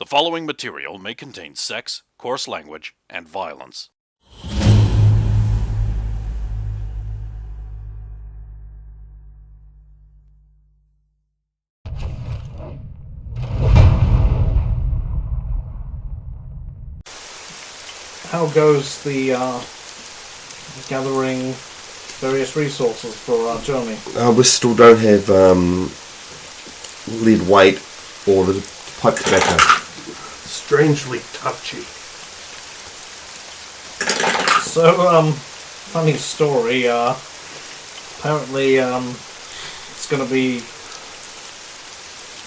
The following material may contain sex, coarse language, and violence. How goes the gathering various resources for our journey? We still don't have lead weight or the pipe tobacco. Strangely touchy. So, funny story, apparently, it's gonna be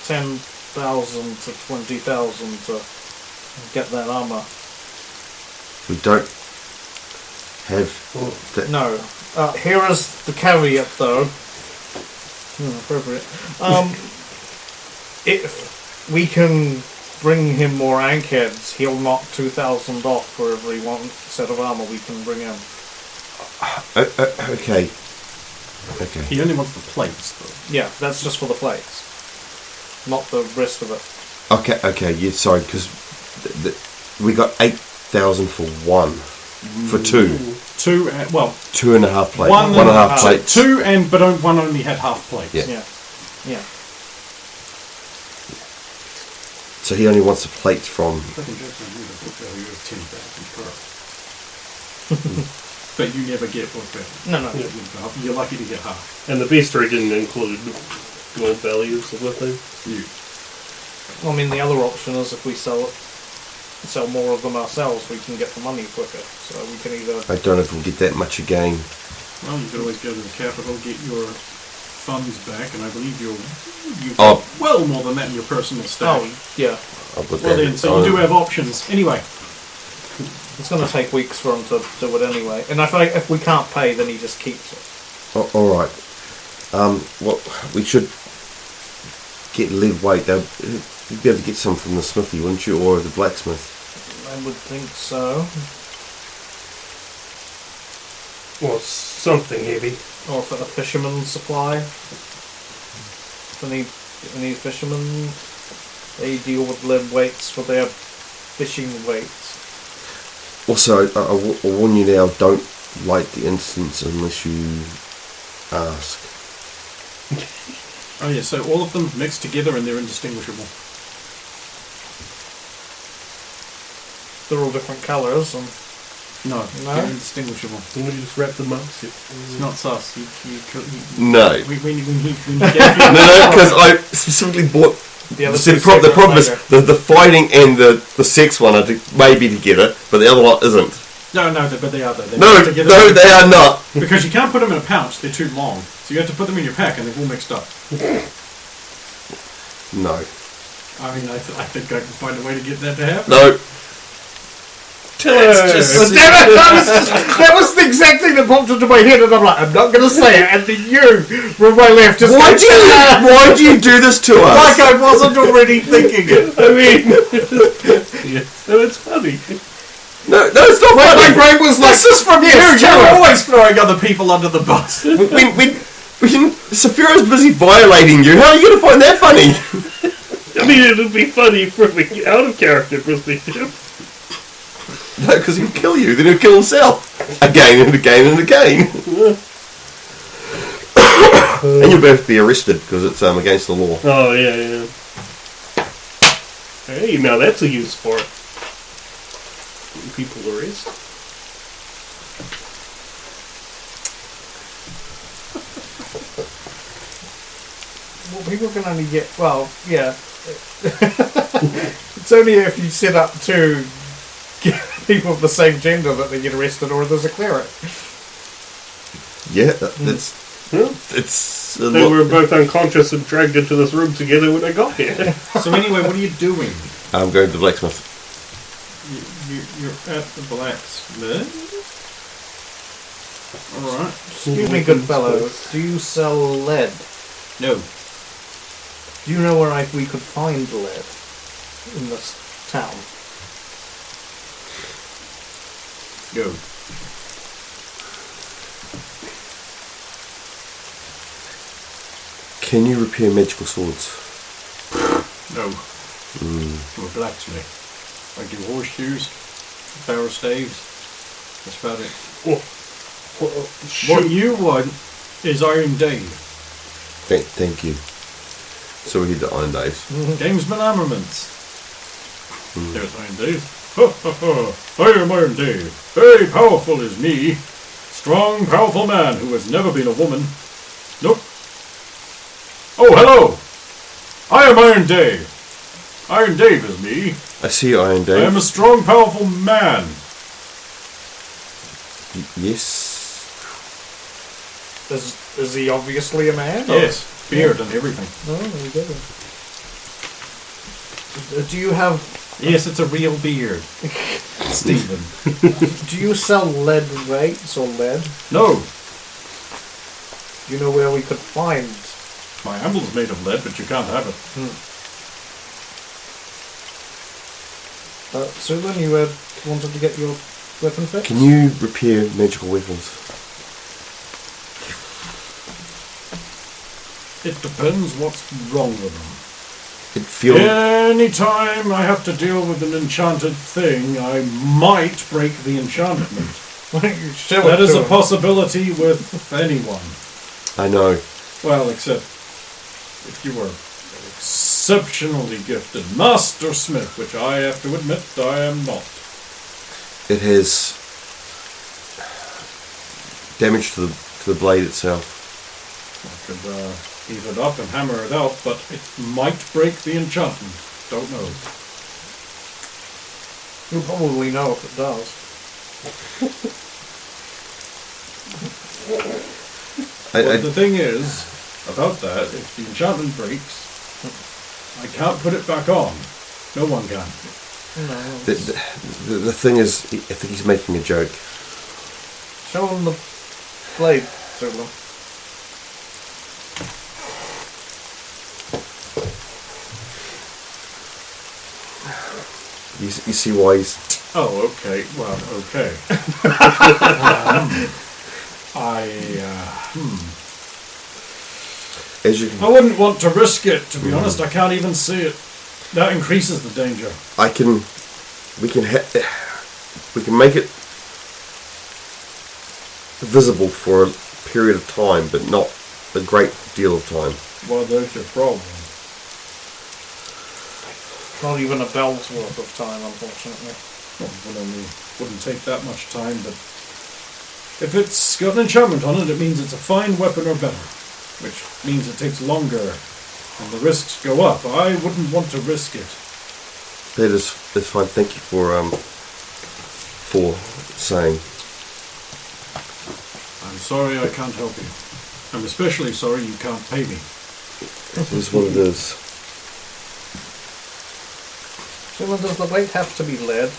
10,000 to 20,000 to get that armor. We don't have that. No. Here is the caveat, though. Appropriate. If we can bring him more ankheads, he'll knock 2,000 off for every one set of armor we can bring in. Okay. He only wants the plates, though. Yeah, that's just for the plates, not the rest of it. Okay, yeah, sorry, because we got 8,000 for one. For two. Two, 2.5 plates. One and a half plates. Two, but one only had half plates. Yeah. Yeah. So he only wants the plates from. But you never get book value. No. You're lucky to get half. And the bestiary didn't include gold values of the thing. I mean, the other option is if we sell more of them ourselves, we can get the money quicker. So we can either... I don't know if we'll get that much again. Well, you could always go to the capital, get your funds back, and I believe you've Oh. well more than that in your personal stash. Oh, yeah. Well then, so you do have options. Anyway. It's going to take weeks for him to do it anyway. And if we can't pay, then he just keeps it. Oh, alright. Well, we should get lead weight. You'd be able to get some from the smithy, wouldn't you? Or the blacksmith. I would think so. Well, something heavy. Or for a fisherman's supply. Any fishermen, they deal with lead weights for their fishing weights. Also, I'll warn you now, don't light the incense unless you ask. Oh yeah, so all of them mixed together and they're indistinguishable. They're all different colours and... No, they're indistinguishable. Can we just wrap them up? It's not sus. No. When you No, because I specifically bought... The problem is the fighting and the sex one are maybe together, but the other one isn't. No, but they are though. No, they are not. Because you can't put them in a pouch; they're too long. So you have to put them in your pack, and they're all mixed up. No. I mean, I think I can find a way to get that to happen. No. Damn it! That was the exact thing that popped into my head, and I'm like, I'm not going to say it. And then you, from my left, just why do you do this to us? Like I wasn't already thinking it. I mean, so it's funny. No, it's not funny. My brain was like, this is from you. You're always throwing other people under the bus. When Saphira's busy violating you, how are you going to find that funny? I mean, it would be funny from an out of character perspective. No, because he'll kill you, then he'll kill himself. Again and again and again. And you'll both be arrested because it's against the law. Oh, yeah. Hey, now that's a use for it. People arrested. Well, people can only get... Well, yeah. It's only if you set up two people of the same gender that they get arrested, or there's a cleric. Yeah, it's... They were both unconscious and dragged into this room together when they got here. So anyway, what are you doing? I'm going to the blacksmith. You're at the blacksmith? Alright. Excuse me, good fellow. Do you sell lead? No. Do you know where we could find lead in this town? No. Can you repair magical swords? No. I'm a blacksmith. I do horseshoes, barrel staves. That's about it. What you want is Iron Dave. Thank you. So we hit the Iron Days. Gamesman armaments. There's Iron Dave. Ha ha ha! I am Iron Dave. Very powerful is me. Strong, powerful man who has never been a woman. Nope. Oh, hello! I am Iron Dave. Iron Dave is me. I see you, Iron Dave. I am a strong, powerful man. Yes. Is he obviously a man? Yes, beard and everything. Oh, there you go. Do you have... Yes, it's a real beard. Stephen. Do you sell lead rates or lead? No. Do you know where we could find... My emblem's made of lead, but you can't have it. Sulan, you wanted to get your weapon fixed? Can you repair magical weapons? It depends what's wrong with them. It feels... Anytime I have to deal with an enchanted thing, I might break the enchantment. That is a possibility with anyone. I know. Well, except if you were an exceptionally gifted master smith, which I have to admit I am not. It has damage to the blade itself. I could heat it up and hammer it out, but it might break the enchantment. Don't know. You'll probably know if it does. But the thing is, about that, if the enchantment breaks, I can't put it back on. No one can. No. The thing is, I think he's making a joke. Show him the blade, Sulan. You see why he's... Oh, okay. Well, okay. As you can, I wouldn't want to risk it, to be honest. I can't even see it. That increases the danger. we can make it visible for a period of time, but not a great deal of time. Well, there's your problem. Not even a bell's worth of time, unfortunately. Well, wouldn't take that much time, but if it's got an enchantment on it, it means it's a fine weapon or better, which means it takes longer, and the risks go up. I wouldn't want to risk it. That's fine. Thank you for saying. I'm sorry I can't help you. I'm especially sorry you can't pay me. It is what it is. Sulan, does the weight have to be lead?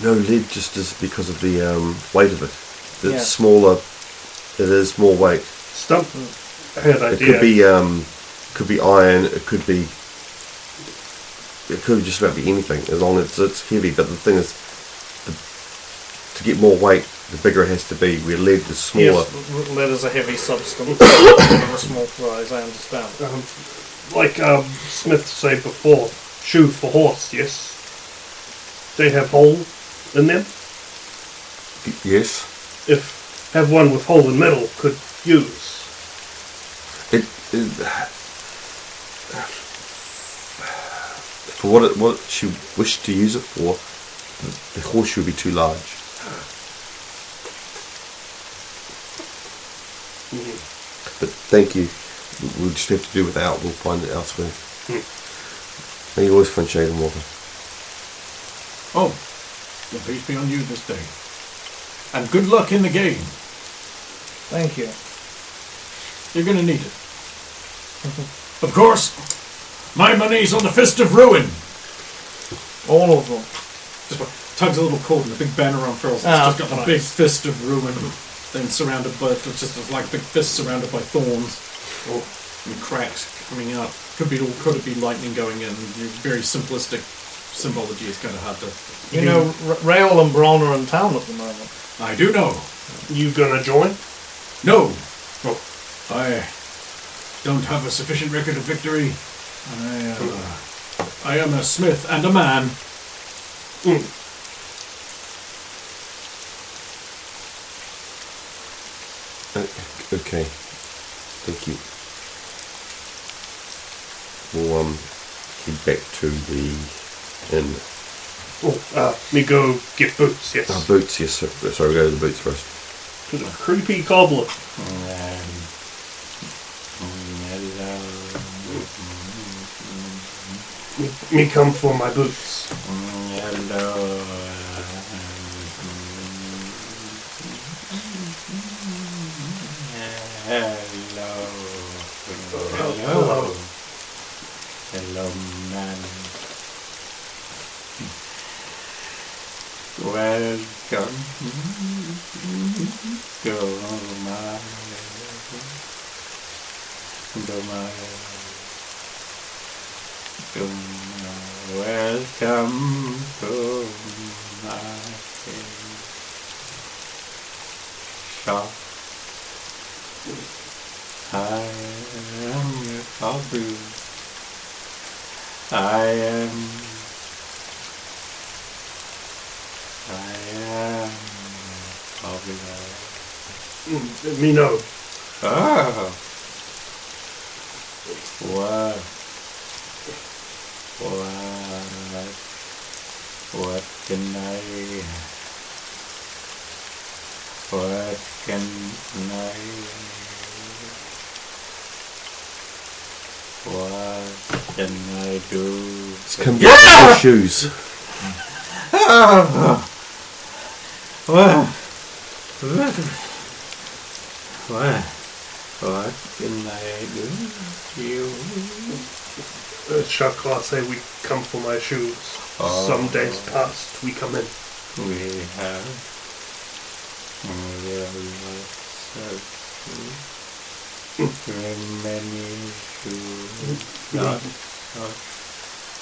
No, lead just is because of the weight of it. It's Yeah. smaller. It is more weight. Stump had an It idea. could be iron. It could just about be anything as long as it's heavy. But the thing is, to get more weight, the bigger it has to be. Where lead is smaller. Yes, lead is a heavy substance. For a small prize, I understand. Like Smith said before, shoe for horse, yes? They have hole in them. Yes. If have one with hole in middle could use. For what she wished to use it for, the horseshoe would be too large. But thank you. We'll just have to do without. We'll find it elsewhere. May you always find shade and water. Oh, the peace be on you this day. And good luck in the game. Thank you. You're going to need it. Of course, my money's on the Fist of Ruin. All of them. Just tugs a little cord and a big banner unfurls. It's Ah, just got the nice. big Fist of Ruin. Then surrounded by, it's just like a big fist surrounded by thorns. And cracks coming out. Could it be lightning going in? Very simplistic symbology is kind of hard to... You know, Raoul and Braun are in town at the moment. I do know. You gonna join? No. I don't have a sufficient record of victory. I am a smith and a man. Okay. Thank you. We'll head back to the inn. Me go get boots, yes. Boots, yes. Sorry, we'll go to the boots first. To the creepy goblin. Me come for my boots. Hello. Hello. Hello, man. Welcome to my welcome to my shop. I am your hobby. I am hobby. Me know. Oh. What can I do? Come get your shoes. What can I do to you? Jor-Karroc say we come for my shoes. Some days past we come in. We have many shoes.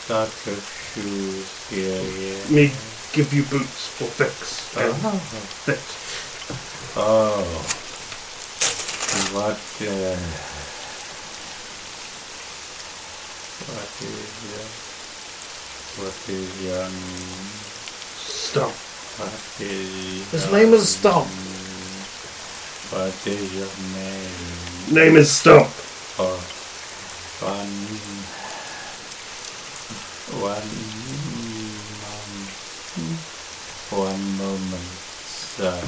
Lots of shoes here. Me give you boots for fix. Fit. Oh. What is your name? Stump. His name is Stump. What is your name? Name is Stump. Oh, one moment, sir.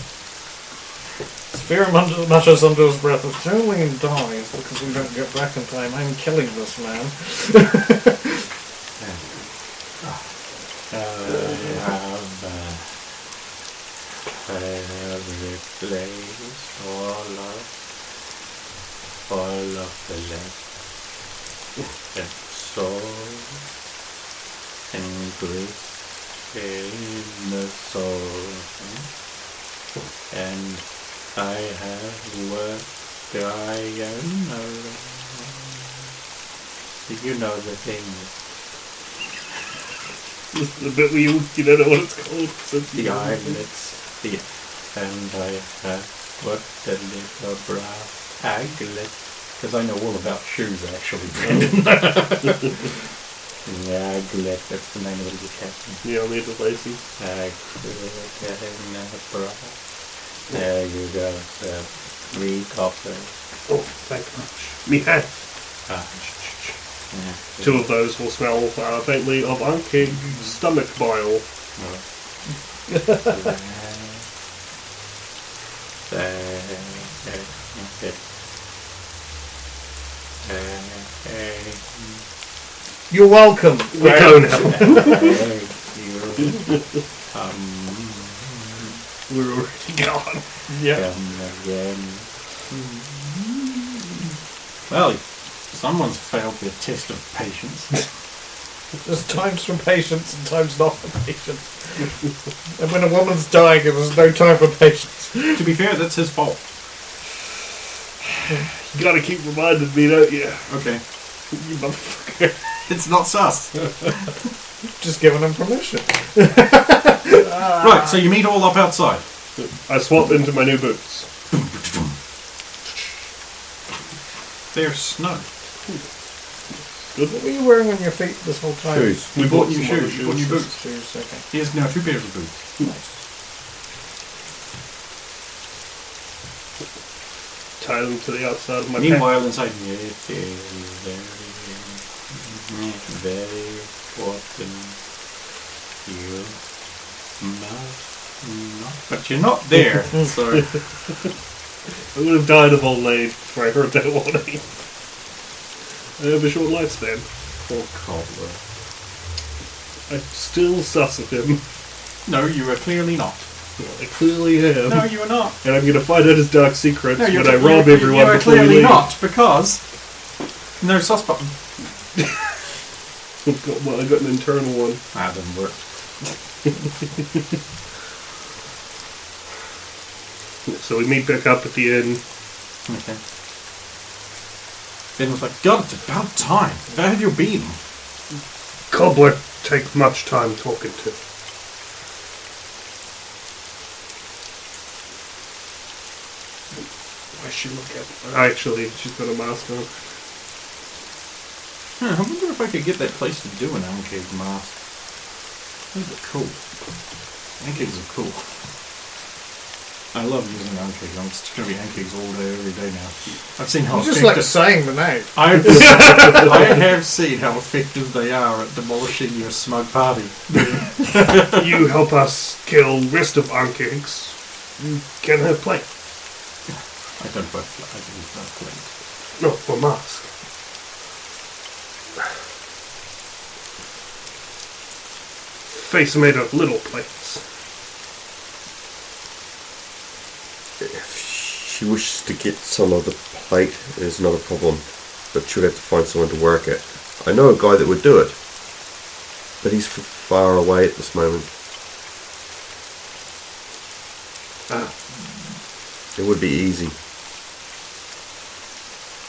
Spear mutters under his breath, if Jolene dies because we don't get back in time, I'm killing this man. I have replaced all of the left and soul and grief in the soul, and I have worked iron alone. You know the thing. The bit where you don't know what it's called. The eyelets, and I have worked a little brown aglet, because I know all about shoes actually. Aglet, that's the name of the captain. Yeah, I'll need the laces. Aglet and a bra. There you go, 3 coppers. Oh, thank you much. Me hat. Yeah. 2 of those will smell faintly of unking stomach bile. You're welcome. We go now. We're already gone. Yeah. Again. Well, someone's failed their test of patience. There's times for patience and times not for patience. And when a woman's dying, there's no time for patience. To be fair, that's his fault. You gotta keep reminding me, don't you? Okay. You motherfucker. It's not sus. Just giving him permission. Right, so you meet all up outside. I swap into my new boots. There's snow. What were you wearing on your feet this whole time? Shoes. We bought new some other shoes. We bought new boots. Shoes, okay. He has now 2 pairs of boots. Tie them to the outside of my Meanwhile, inside me, it is very important. You must not. But you're not there, so. I would have died of old age before I heard that warning. I have a short lifespan. Poor cobbler. I'm still sus of him. No, you are clearly not. I clearly am. No, you are not. And I'm going to find out his dark secrets No, when I rob everyone you are before we clearly leave. not, because no sus button. Well, I got an internal one. That didn't work. So we meet back up at the inn. Okay. Ben was like, God, it's about time. Where have you been? Cobbler take much time talking to. Why she look at me? Actually, she's got a mask on. I wonder if I could get that place to do an ancake mask. Those are cool. Ancakes are cool. I love using ancakes. I'm just going to be ancakes all day, every day now. I've seen how You just effective... like saying the name. I have seen how effective they are at demolishing your smug party. You help us kill rest of Ankegs. You can have plate. I don't work. I use no plate. No, for mask. Face made of little plates. If she wishes to get some of the plate, it is not a problem, but she'll have to find someone to work it. I know a guy that would do it, but he's far away at this moment. It would be easy.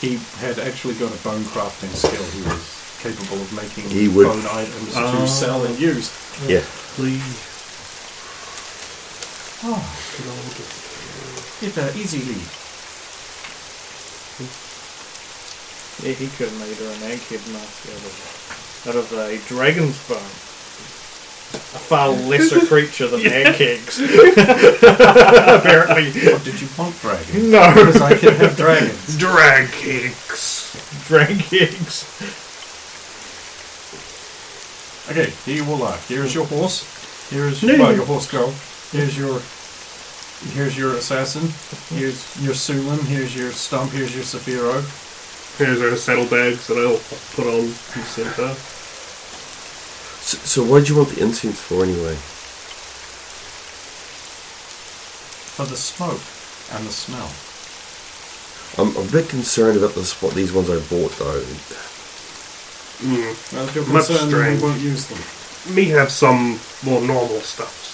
He had actually got a bone crafting skill. He was capable of making He would- bone items to sell and use. Yeah. Please. Oh, it easily. Yeah, he could have made her an egghead mask out of a dragon's bone. A far lesser creature than eggheads. Apparently. What, did you want dragons? No. Because I can have dragons. Drag cakes. Drag eggs. Okay, here you will are. Here's your horse. Here's No. well, your horse girl. Here's your assassin. Here's your Sulan. Here's your stump. Here's your Saphiro. Here's our saddlebags that I'll put on the center. So what do you want the incense for anyway? For the smoke and the smell. I'm a bit concerned about what these ones I bought though. Well, if you're Much concerned, then we strange. won't use them. Me have some more normal stuffs.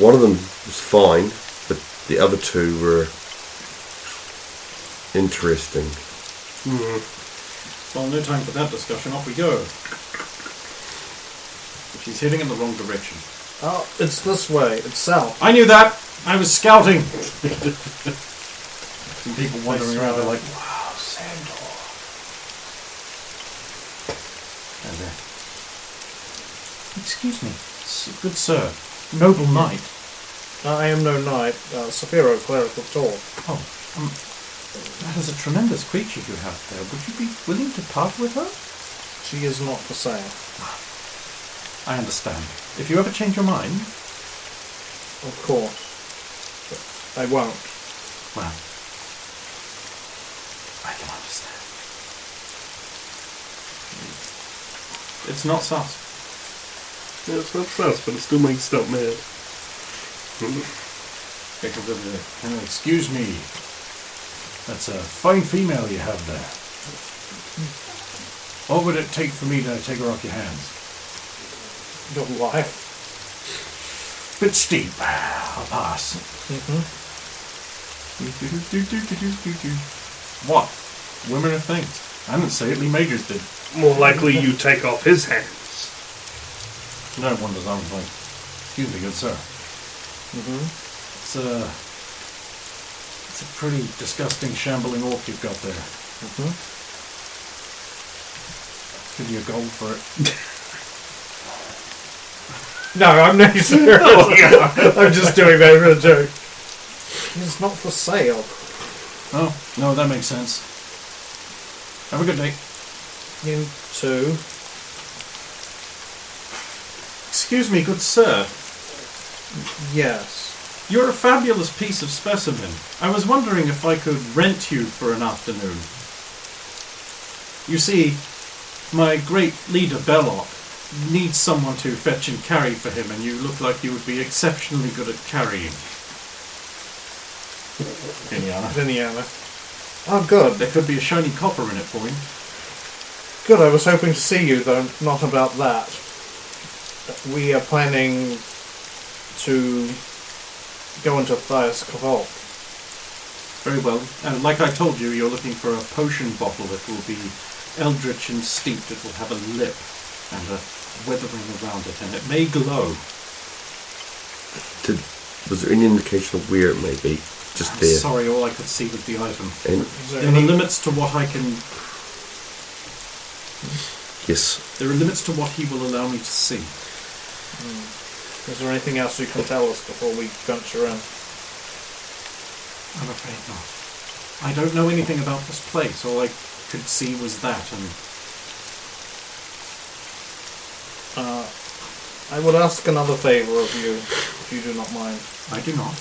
One of them was fine, but the other two were interesting. Well, no time for that discussion. Off we go. She's heading in the wrong direction. Oh, it's this way. It's south. I knew that. I was scouting. Some people wandering around. They're like, "Wow, Sandor." And excuse me, good sir, noble knight. I am no knight. Saphiro, cleric of Tor. Oh, that is a tremendous creature you have there. Would you be willing to part with her? She is not for sale. I understand. If you ever change your mind, Of course. But I won't. well, I can understand. It's not sus. Yeah, it's not sus, but it still makes stuff mad. Excuse me. That's a fine female you have there. What would it take for me to take her off your hands? Your wife. Bit steep. I'll pass. What? Women are things. I didn't say it, Lee Majors did. More likely you take off his hands. No one does. I was like, excuse me, good sir. It's a pretty disgusting, shambling orc you've got there. Give you a gold for it. No, I'm not serious. I'm just doing that for a joke. It's not for sale. Oh, no, that makes sense. Have a good day. You too. Excuse me, good sir. Yes. You're a fabulous piece of specimen. I was wondering if I could rent you for an afternoon. You see, my great leader Belloc needs someone to fetch and carry for him, and you look like you would be exceptionally good at carrying. Indiana. Oh, good. There could be a shiny copper in it for him. Good, I was hoping to see you, though not about that. We are planning to go into Jor-Karroc. Very well. And like I told you, you're looking for a potion bottle that will be eldritch and steeped. It will have a lip and a weathering around it, and it may glow. Was there any indication of where it may be? Just there. Sorry, all I could see was the item. And There are limits to what I can... yes. There are limits to what he will allow me to see. Is there anything else you can tell us before we venture in? I'm afraid not. I don't know anything about this place. All I could see was that, and... I would ask another favour of you, if you do not mind. I do not.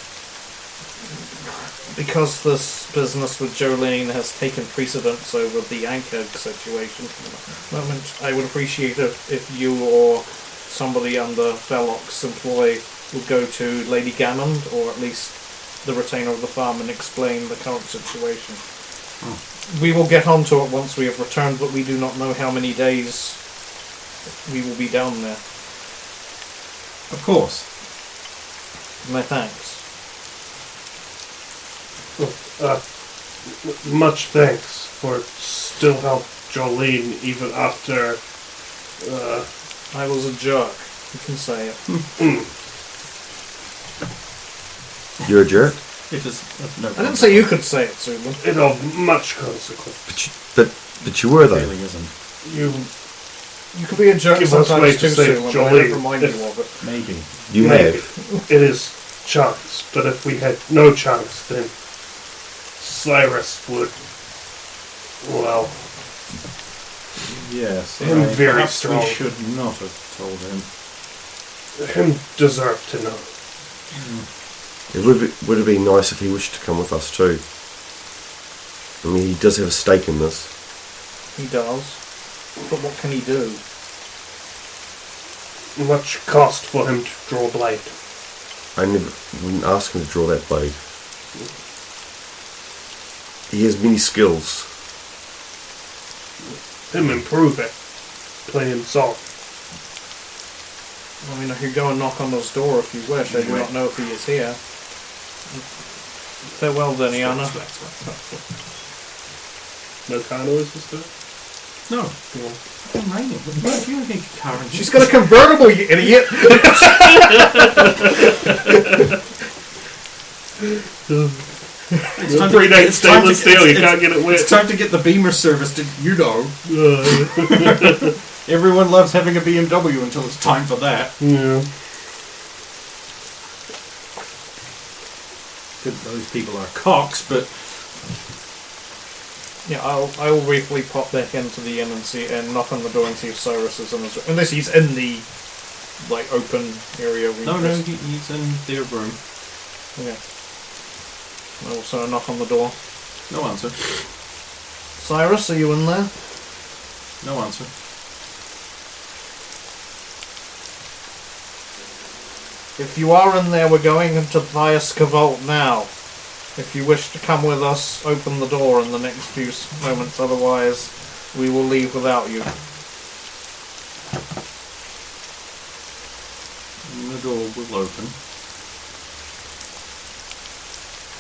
Because this business with Jolene has taken precedence over the Anchor situation for the moment, I would appreciate it if you or somebody under Belloc's employ would go to Lady Gammond, or at least the retainer of the farm, and explain the current situation. Oh. We will get onto it once we have returned, but we do not know how many days we will be down there. Of course. My thanks. Much thanks for still help Jolene even after. I was a jerk. You can say it. You're a jerk? It is no I didn't say you could say it, Susan. It of much consequence. But you were though. Really isn't. You could be a jerk Give us way sometimes to too, say Susan, but I Jolene. don't remind you of it. Maybe. You Maybe. have. It is chance, but if we had no chance, then Cyrus would, well, Yes. Him very perhaps strong. we should not have told him. him deserve to know. It would have been nice if he wished to come with us too. I mean, he does have a stake in this. He does. But what can he do? Much cost for him to draw a blade. I wouldn't ask him to draw that blade. He has many skills. Him improve it. Play him song. I mean, I could go and knock on his door if you wish. I do not know if he is here. Farewell, then, Iana. No car noises though? No. It's raining. What do you think, Karen? She's got a convertible, you idiot! It's time to- 3 days it's time to- stainless steel, you it's- can't get it wet. It's time to get the Beamer serviced, you know. Everyone loves having a BMW until it's time for that. Yeah. Those people are cocks, but Yeah, I will briefly pop back into the inn and see and knock on the door and see if Cyrus is in his room. Unless he's in the open area. no, he's in their room. Okay. I also knock on the door. No answer. Cyrus, are you in there? No answer. If you are in there, we're going into Jor-Karroc now. If you wish to come with us, open the door in the next few moments, otherwise we will leave without you. The door will open.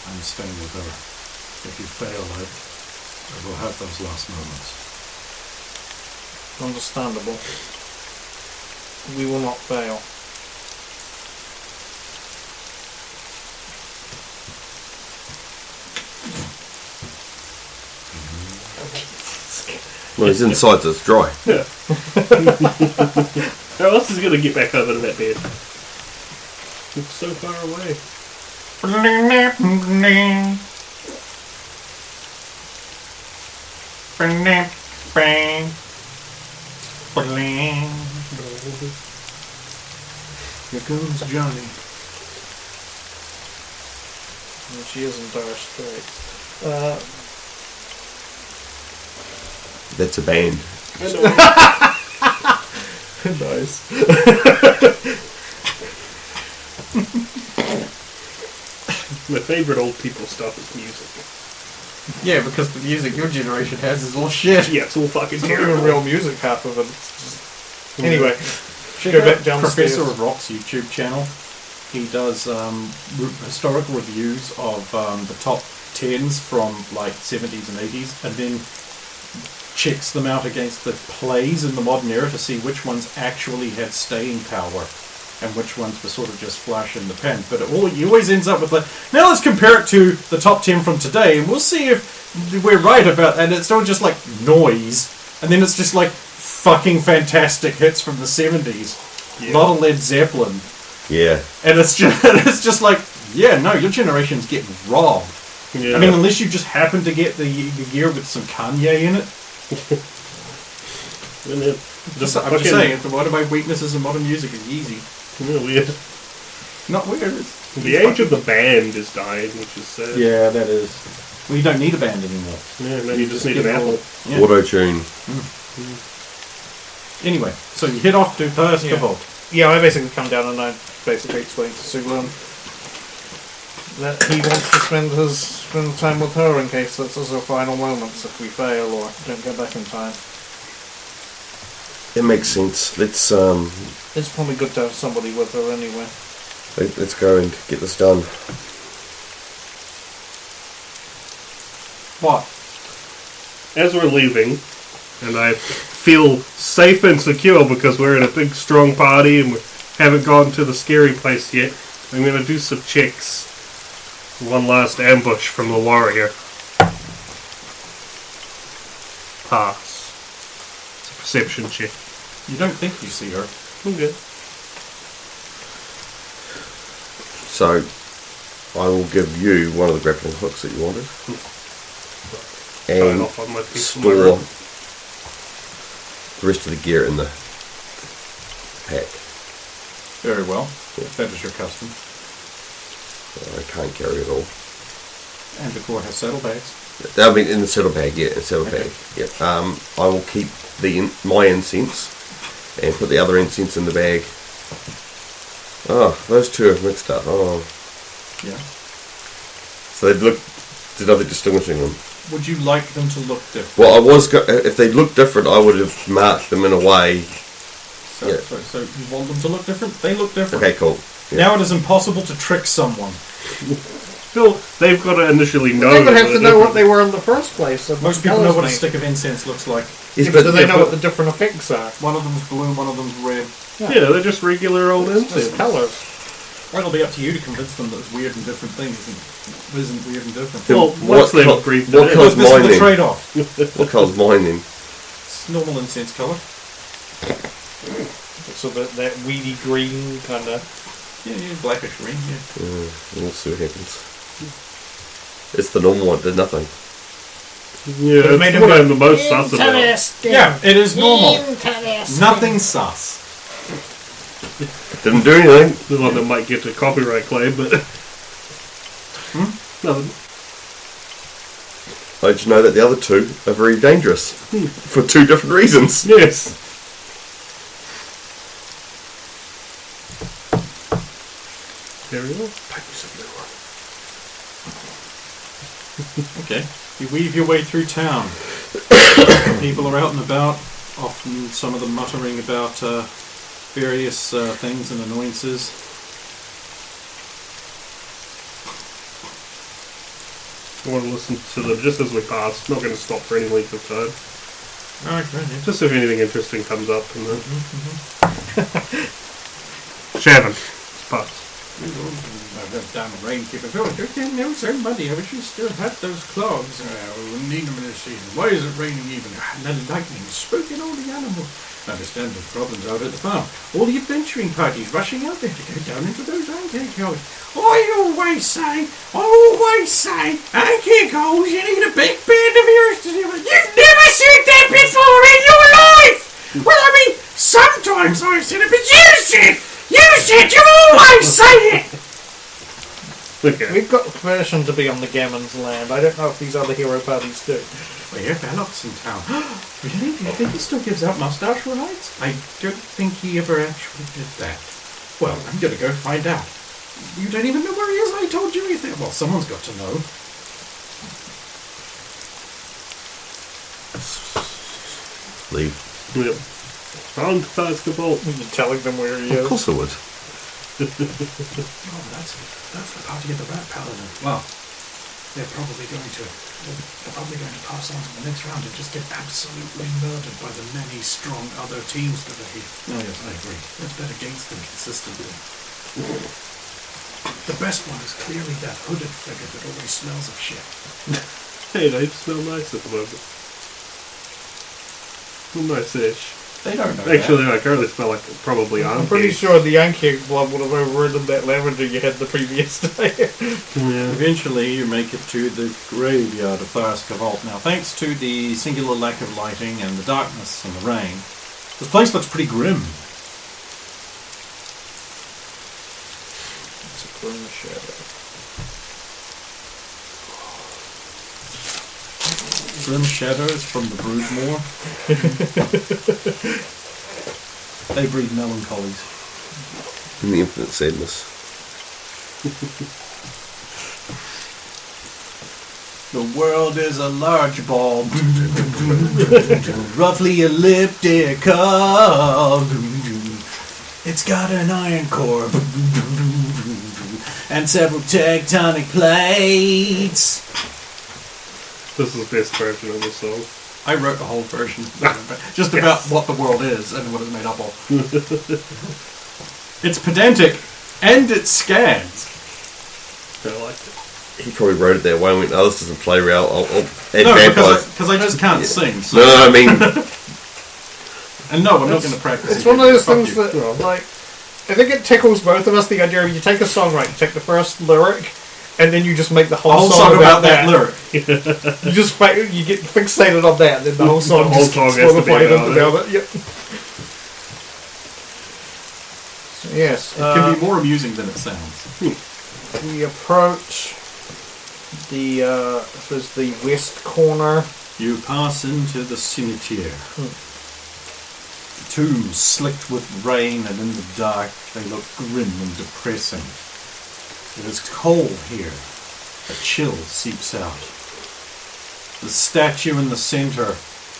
I'm staying with her. If you fail, I will have those last moments. Understandable. We will not fail. Well, he's inside, so it's dry. Yeah. How else is he going to get back over to that bed? It's so far away. Here comes Johnny. And she isn't Dire Straits. That's a band. I know. Nice. My favourite old people stuff is music. Yeah, because the music your generation has is all shit. Yeah, it's all fucking It's not even terrible. real music, half of it. It's just... Anyway, Check go out back downstairs. Professor Rock's YouTube channel. He does historical reviews of the top 10s from like 70s and 80s, and then checks them out against the plays in the modern era to see which ones actually had staying power and which ones were sort of just flash in the pan. But he always ends up with like, now let's compare it to the top 10 from today, and we'll see if we're right about. And it's not just like noise, and then it's just like fucking fantastic hits from the 70s. A lot of Led Zeppelin. Yeah. And it's just like, yeah, no, your generation's getting robbed. Yeah. I mean, unless you just happen to get the year with some Kanye in it. And then I'm just saying, one of my weaknesses in modern music is Yeezy. Weird. Not weird. The age of the band is dying, which is sad. Yeah, that is. Well, you don't need a band anymore. Yeah, no, you just need an apple. Yeah. Auto-tune. Anyway, so you head off to Percival. Yeah, I basically come down and I basically explain to Sulan that he wants to spend time with her in case this is our final moments if we fail or don't get back in time. It makes sense. Let's It's probably good to have somebody with her anyway. let's go and get this done. What? As we're leaving, and I feel safe and secure because we're in a big strong party and we haven't gone to the scary place yet, I'm going to do some checks. One last ambush from the warrior. Pass. It's a perception check. You don't think you see her. Okay. So, I will give you one of the grappling hooks that you wanted. Sign And off on my piece of store my rope. the rest of the gear in the pack. Very well. If that is your custom. I can't carry it all. And the core has saddlebags. I mean, in the saddlebag, yeah, in the saddlebag. Okay. Yeah. I will keep my incense and put the other incense in the bag. Oh, those two are mixed up. Oh, Yeah. so there's nothing distinguishing them. Would you like them to look different? Well, if they looked different, I would have marked them in a way. So, yeah. so you want them to look different? They look different. Okay, cool. Yeah. Now it is impossible to trick someone. Still, they've got to initially know. They would that have to they're know what different. they were in the first place. So Most people know what a stick of incense looks like. Yes, Yeah, but do but they know what the different effects are? One of them's blue, one of them's red. Yeah, they're just regular old It's just incense. colours. Well, it'll be up to you to convince them that it's weird and different things isn't weird and different. Well, What once they've col- agreed to what that. colour's This is mine the then? trade-off. What colour's mine then? It's normal incense colour. So that weedy green kind of. Yeah, blackish green, yeah. We'll see what happens. It's the normal one, did nothing. Yeah, But it made it's them what go, I'm the most sus about. Yeah, it is normal. Nothing sus. Didn't do anything. The one that might get a copyright claim, but... Nothing. I just know that the other two are very dangerous for two different reasons. Yes. There we go. Okay. You weave your way through town. People are out and about, often some of them muttering about various things and annoyances. I want to listen to them just as we pass. Not going to stop for any length of time. Okay. Just if anything interesting comes up. And then... Shavin. Pass. Down the rain, keep it going. No, so muddy. I wish you still had those clogs. We need them in this season. Why is it raining even? And the lightning is spooking all the animals. I understand there's problems out at the farm. All the adventuring parties rushing out there to go down into those antique holes. I always say, antique holes, you need a big band of ears to do it. You've never said that before in your life! Well, I mean, sometimes I said it, but you said you always say it! Okay. We've got permission to be on the Gammon's land. I don't know if these other hero parties do. Well, yeah, Belloc's in town. Really? Do you think he still gives out mustache rides? I don't think he ever actually did that. Well, I'm gonna go find out. You don't even know where he is? I told you anything. Well, someone's got to know. Leave. Yep. Found basketball. You're telling them where he Of is. course I would. Oh, that's the party of the Rat Paladin. Well, they're probably going to pass on to the next round and just get absolutely murdered by the many strong other teams that are here. Oh yes, I agree. Let's bet against them consistently. The best one is clearly that hooded figure that always smells of shit. Hey, they smell nice at the moment. Well, nice-ish. They don't know Actually, they currently smell like probably I'm pretty sure the Yankee blood would have overridden that lavender you had the previous day. Yeah. Eventually, you make it to the graveyard of Tharaska Vault. Now, thanks to the singular lack of lighting and the darkness and the rain, this place looks pretty grim. It's a grim shadow. Grim shadows from the Broodmoor. They breed melancholies. In the infinite sadness. The world is a large ball, roughly elliptical. It's got an iron core and several tectonic plates. This is the best version of the song. I wrote the whole version, just about what the world is and what it's made up of. It's pedantic and it scans. I liked it. He probably wrote it that way and went, oh, this doesn't play well. I'll add No, vampires. because I just can't sing. So. No, I mean, And no, I'm not going to practice. It's one of those Fuck things you. that, like, I think it tickles both of us, the idea of you take a song, right, you take the first lyric, and then you just make the The whole, whole song about that lyric. You just you get fixated on that, and then the whole song whole just song gets has to be played about about it. Yep. So, yes, It can be more amusing than it sounds. we approach the this is the west corner. You pass into the cimetière. The tombs slicked with rain, and in the dark they look grim and depressing. It is cold here. A chill seeps out. The statue in the center,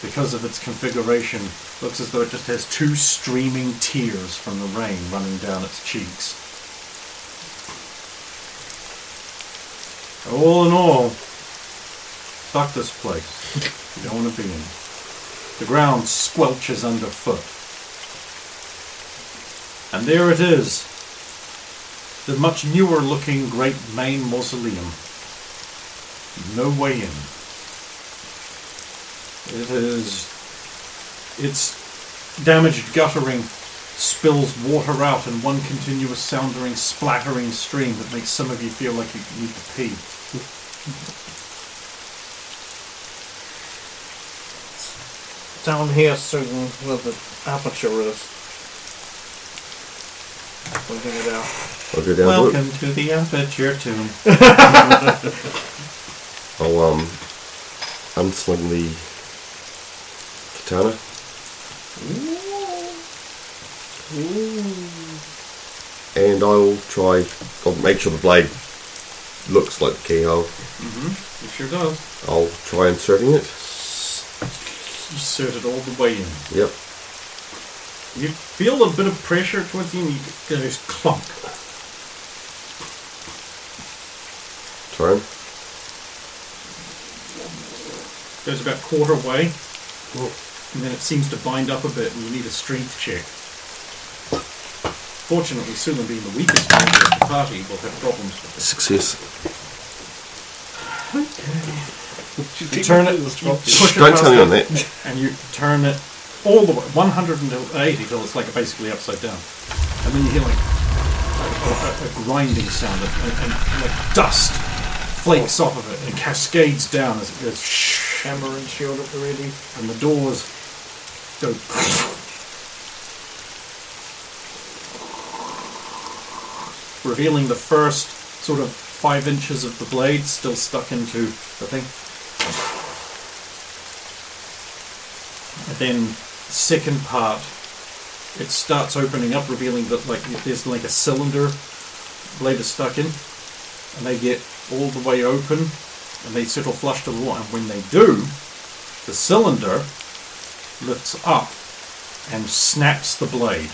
because of its configuration, looks as though it just has two streaming tears from the rain running down its cheeks. All in all, fuck this place. You don't want to be in it. The ground squelches underfoot. And there it is. The much newer looking great main mausoleum. No way in. Its damaged guttering spills water out in one continuous sounding, splattering stream that makes some of you feel like you need to pee. Down here, soon where the aperture is. Pointing it out. I'll go down to it. Welcome to the aperture tomb. I'll unsling the katana. And I'll make sure the blade looks like the keyhole. It sure does. I'll try inserting it. Insert it all the way in. Yep. You feel a bit of pressure towards you and it goes clunk. Turn. Goes about quarter way. And then it seems to bind up a bit and you need a strength check. Fortunately, Sulan being the weakest member of the party will have problems with it. Success. You turn it, you push it Don't past tell me it, on that. and you turn it all the way, 180 till it's like basically upside down. And then you hear like a grinding sound and like dust flakes off of it and cascades down as it goes Hammer and shield at the ready. and the doors go revealing the first sort of 5 inches of the blade still stuck into the thing. And then the second part, it starts opening up, revealing that like there's like a cylinder blade is stuck in, and they get all the way open, and they settle flush to the wall. And when they do, the cylinder lifts up and snaps the blade.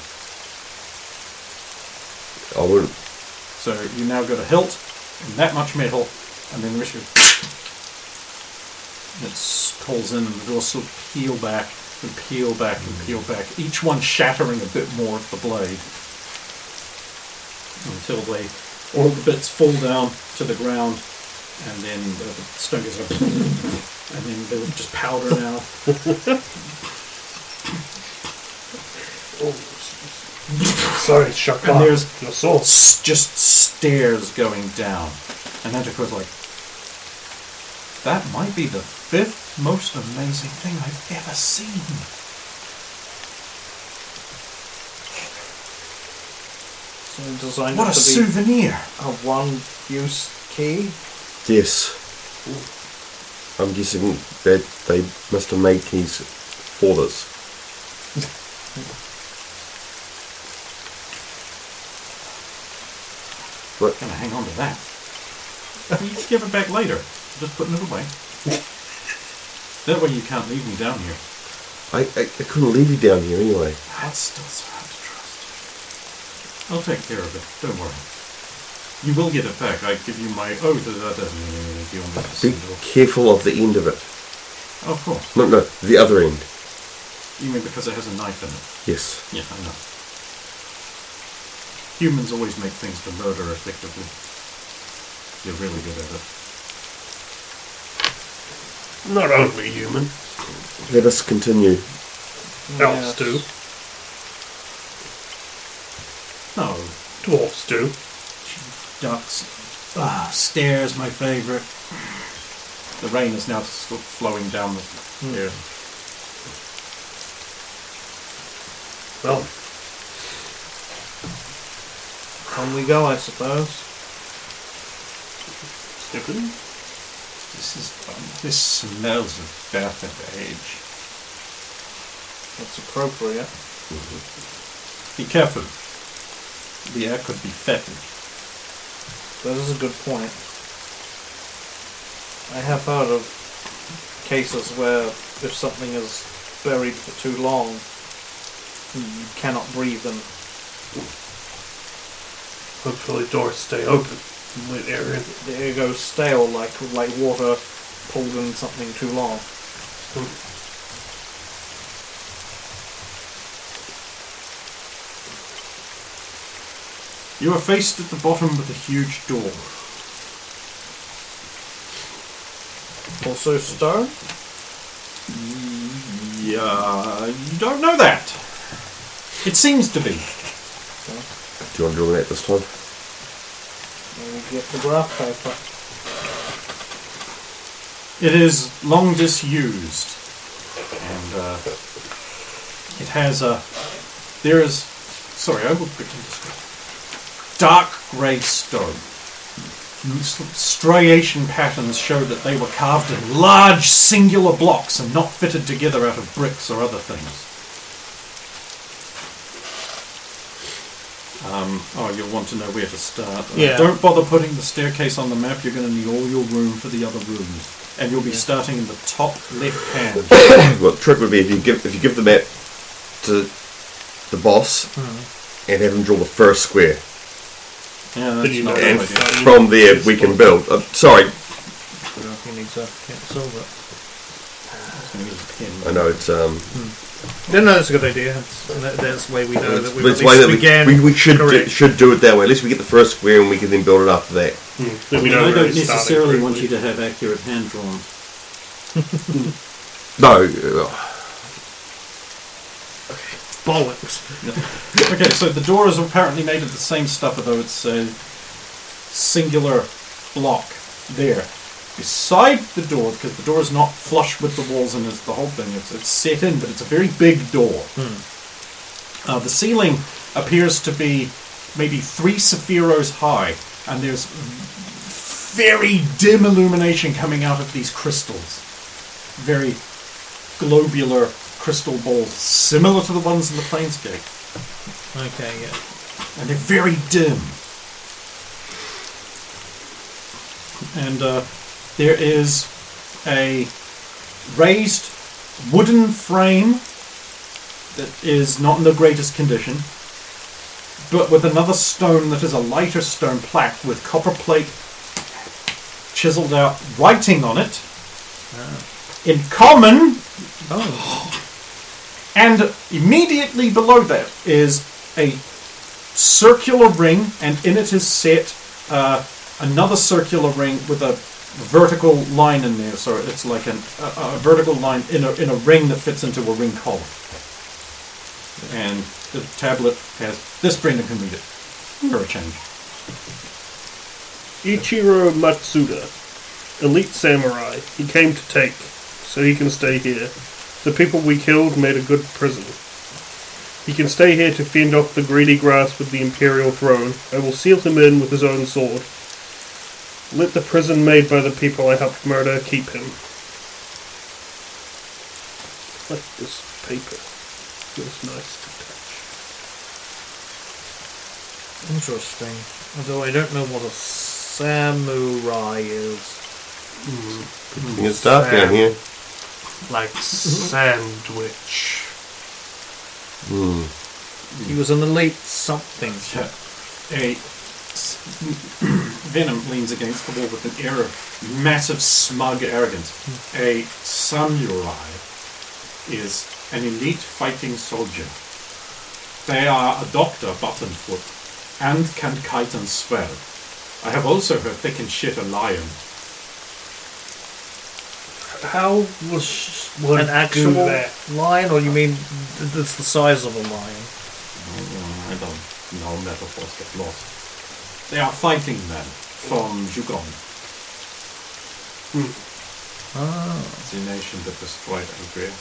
I wouldn't. So you now got a hilt and that much metal, and then the rest of it pulls in, and the doors sort of peel back and peel back and peel back, each one shattering a bit more of the blade until all the bits fall down to the ground, and then the stone goes up, and then they're just powder now. Sorry, shock. And there's the soul. just stairs going down. And Antiqua's like, that might be the 5th most amazing thing I've ever seen. So designed What a to be souvenir! a one-use key. Yes. I'm guessing that they must have made keys for this. What? Gonna hang on to that. You just give it back later. Just putting it away. That way you can't leave me down here. I couldn't leave you down here anyway. That's still so hard to trust. I'll take care of it. Don't worry. You will get it back. I give you my oath that that doesn't mean anything. Be careful of the end of it. Of course. No, the other end. You mean because it has a knife in it? Yes. Yeah, I know. Humans always make things to murder effectively. You're really good at it. Not only human. Let us continue. Elves do. No. Dwarves do. Ducks. Stairs, my favourite. The rain is now sort of flowing down the stairs. Well, On we go, I suppose. Stephen? This is fun. This smells of death and age. That's appropriate. Be careful. The air could be fetid. That is a good point. I have heard of cases where if something is buried for too long, you cannot breathe and Hopefully doors stay open in that area. the air goes stale like water pulled in something too long. You are faced at the bottom with a huge door. Also stone? Yeah, you don't know that. It seems to be. Do you want to do that this time? Let me get the graph paper. It is long disused, and it has a. There is. Sorry, I will quickly describe. Dark grey stone. Striation patterns show that they were carved in large singular blocks and not fitted together out of bricks or other things. You'll want to know where to start. Yeah. Don't bother putting the staircase on the map. You're going to need all your room for the other rooms, and you'll be starting in the top left hand. Well, the trick would be if you give the map to the boss and have him draw the first square, Yeah, But that's you not know- a and bad idea. from there we can build. Sorry, He needs a pencil, but It's gonna use a pen. I know it's No, that's a good idea. That's the way we know that we But it's why that began. we should correct. should do it that way. At least we get the first square and we can then build it after that. Then we I don't don't really start necessarily it want you correctly. to have accurate hand drawn. No, Bollocks. Okay, so the door is apparently made of the same stuff, although it's a singular block there. Beside the door, because the door is not flush with the walls and it's the whole thing, it's set in, but it's a very big door. The ceiling appears to be maybe 3 Sephiros high, and there's very dim illumination coming out of these crystals. Very globular crystal balls, similar to the ones in the Planescape. Okay, yeah. And they're very dim. And there is a raised wooden frame that is not in the greatest condition, but with another stone that is a lighter stone plaque with copper plate chiseled out writing on it in common. And immediately below that is a circular ring, and in it is set another circular ring with a vertical line in there. So it's like a vertical line in a ring that fits into a ring column. And the tablet has this. Brendan can read it for a change. Ichiro Matsuda, elite samurai. He came to take, so he can stay here. The people we killed made a good prison. He can stay here to fend off the greedy grasp of the Imperial throne. I will seal him in with his own sword. Let the prison made by the people I helped murder keep him. Like this paper. Feels nice to touch. Interesting. Although I don't know what a samurai is. it's dark down here. Like sandwich. He was an elite something. Venom leans against the wall with an air of massive, smug arrogance. A samurai is an elite fighting soldier. They are a doctor, Buttonfoot, and can kite and spell. I have also heard they can shit a lion. How was one An actual do that? lion, or you mean it's the size of a lion? I don't know, metaphors get lost. They are fighting men from Jugon. The nation that destroyed Angria.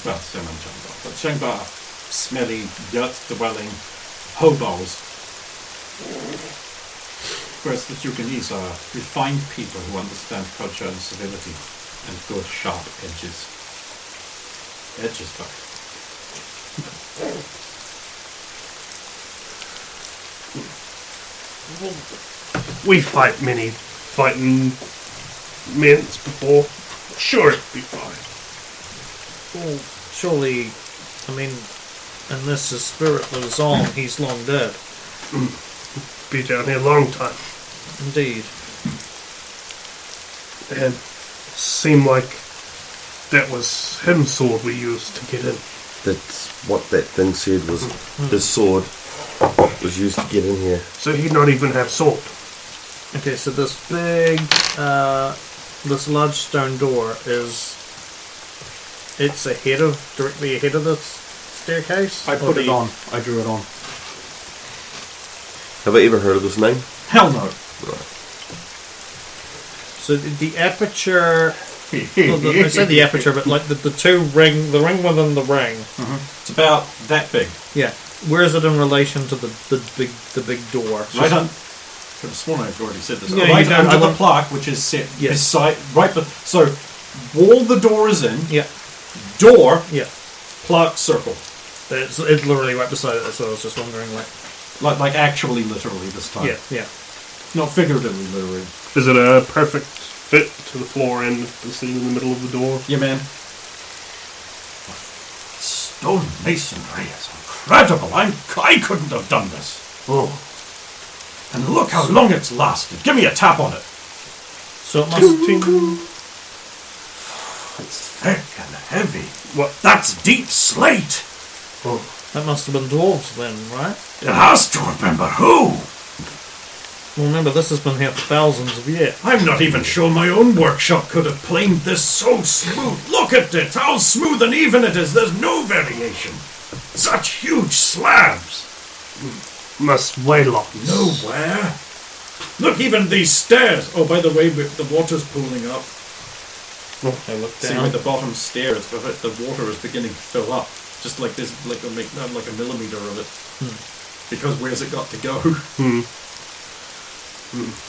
Well, Sim and Changba. But Changba are smelly, dirt-dwelling hobos. Whereas the Jugonese are refined people who understand culture and civility and good, sharp edges. Edges, but We fight many fighting mints before. Sure, it'd be fine. Well, surely, I mean, unless his spirit lives on, he's long dead. Be down here a long time. Indeed. And seemed like that was his sword we used to get in. That's what that thing said was his sword was used to get in here. So he'd not even have sword. Okay, so this big, this large stone door is, it's directly ahead of this staircase? I put it on. I drew it on. Have I ever heard of this name? Hell no. So the aperture, I say the aperture, but like the ring within the ring. It's about that big. Yeah. Where is it in relation to the big door? Right on. I could have sworn I've already said this. Yeah, Right you don't- under I the want- plaque, which is set Yes. beside. Right. So, wall the door is in. Yeah. Door. Yeah. Plaque circle. It's literally right beside it, so I was just wondering, Like actually, literally this time. yeah. Not figuratively, literally. Is it a perfect fit to the floor end of the scene in the middle of the door? Yeah, man. Stone masonry is incredible. I couldn't have done this. Oh. And look how long it's lasted. Give me a tap on it. So it must. It's thick and heavy. What? That's deep slate. That must have been dwarves then, right? It has to have been, but who? Well, remember, this has been here for thousands of years. I'm not even sure my own workshop could have planed this so smooth. Look at it, how smooth and even it is. There's no variation. Such huge slabs. Must weigh lots. Nowhere. Look, even these stairs. Oh, by the way, the water's pooling up. I look See, down. with the bottom stairs, the water is beginning to fill up. Just like this, like a millimeter of it. Because where's it got to go?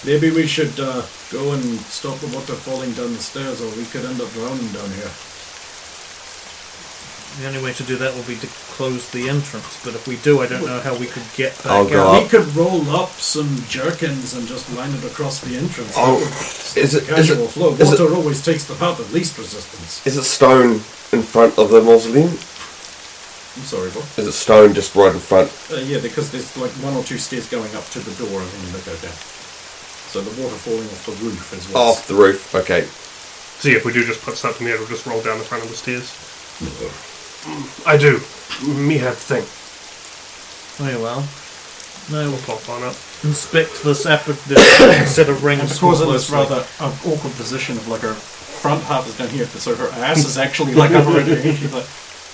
Maybe we should go and stop the water falling down the stairs, or we could end up drowning down here. The only way to do that will be to close the entrance, but if we do, I don't know how we could get back I'll go out. We could roll up some jerkins and just line it across the entrance. Oh, Is it casual flow? is it- Water always takes the path of least resistance. Is it stone in front of the mausoleum? I'm sorry, Bob. Is it stone just right in front? Yeah, because there's like 1 or 2 stairs going up to the door and then they go down. So the water falling off the roof is what's... Off the roof, okay. See, if we do just put something there, it'll just roll down the front of the stairs. I do. Me have thing. Very well. No, We'll pop on up. inspect this set of rings. And because in this closely. rather awkward position of like her front half is down here, so her ass is actually like up right here. She's like,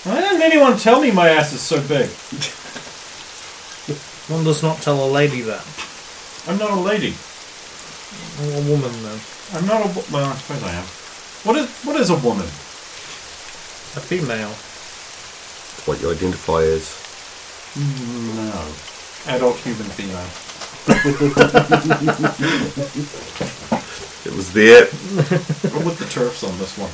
why didn't anyone tell me my ass is so big? One does not tell a lady that. I'm not a lady. Or a woman, then. I'm not a... Well, I suppose I am. What is a woman? A female. What you identify as. No. Adult human female. It was there. Go with the turfs on this one.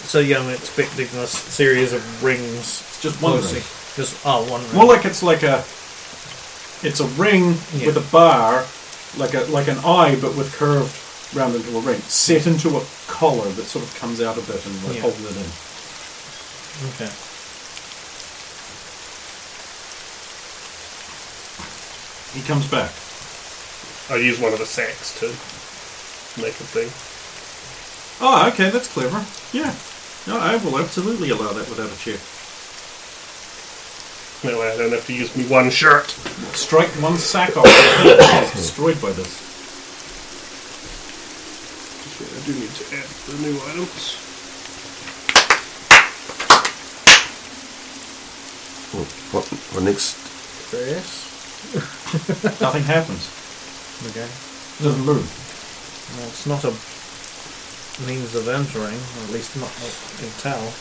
So yeah, I'm expecting a series of rings. It's just one closely. ring. Just one ring. More like it's a ring Yeah. with a bar, like an eye, but with curved round into a ring, set into a collar that sort of comes out a bit and like Yeah. holds it in. Okay. He comes back. I'll use one of the sacks to make a thing. Oh, okay, that's clever. Yeah. No, I will absolutely allow that without a check. That way I don't have to use me one shirt. Strike one sack off the thing that is destroyed by this. I do need to add the new items. What next? Yes. Nothing happens. Okay. It doesn't move. Well, it's not a means of entering, or at least not what I can tell.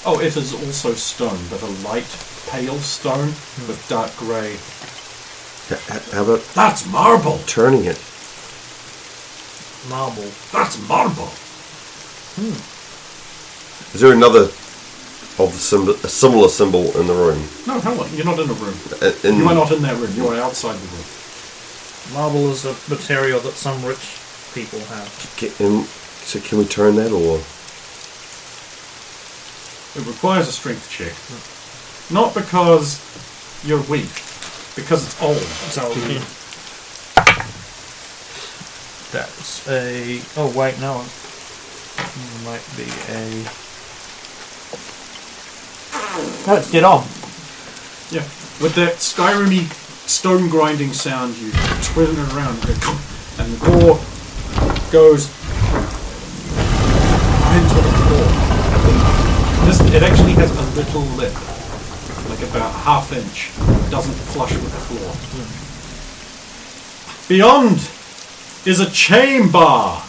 Oh, it is also stone, but a light, pale stone with dark grey. How about That's marble! turning it? Marble. That's marble! Is there another of the a similar symbol in the room? No, hell on, you're not in a room. In, You are not in that room, you are outside the room. Marble is a material that some rich people have. So can we turn that, or It requires a strength check. Not because you're weak, because it's old. So that's a. Oh wait, no. It might be a. Let's get on. Yeah. With that Skyrim-y stone grinding sound, you twirl it around and the core goes into the floor. It actually has a little lip, like about a ½ inch. It doesn't flush with the floor. Beyond is a chamber.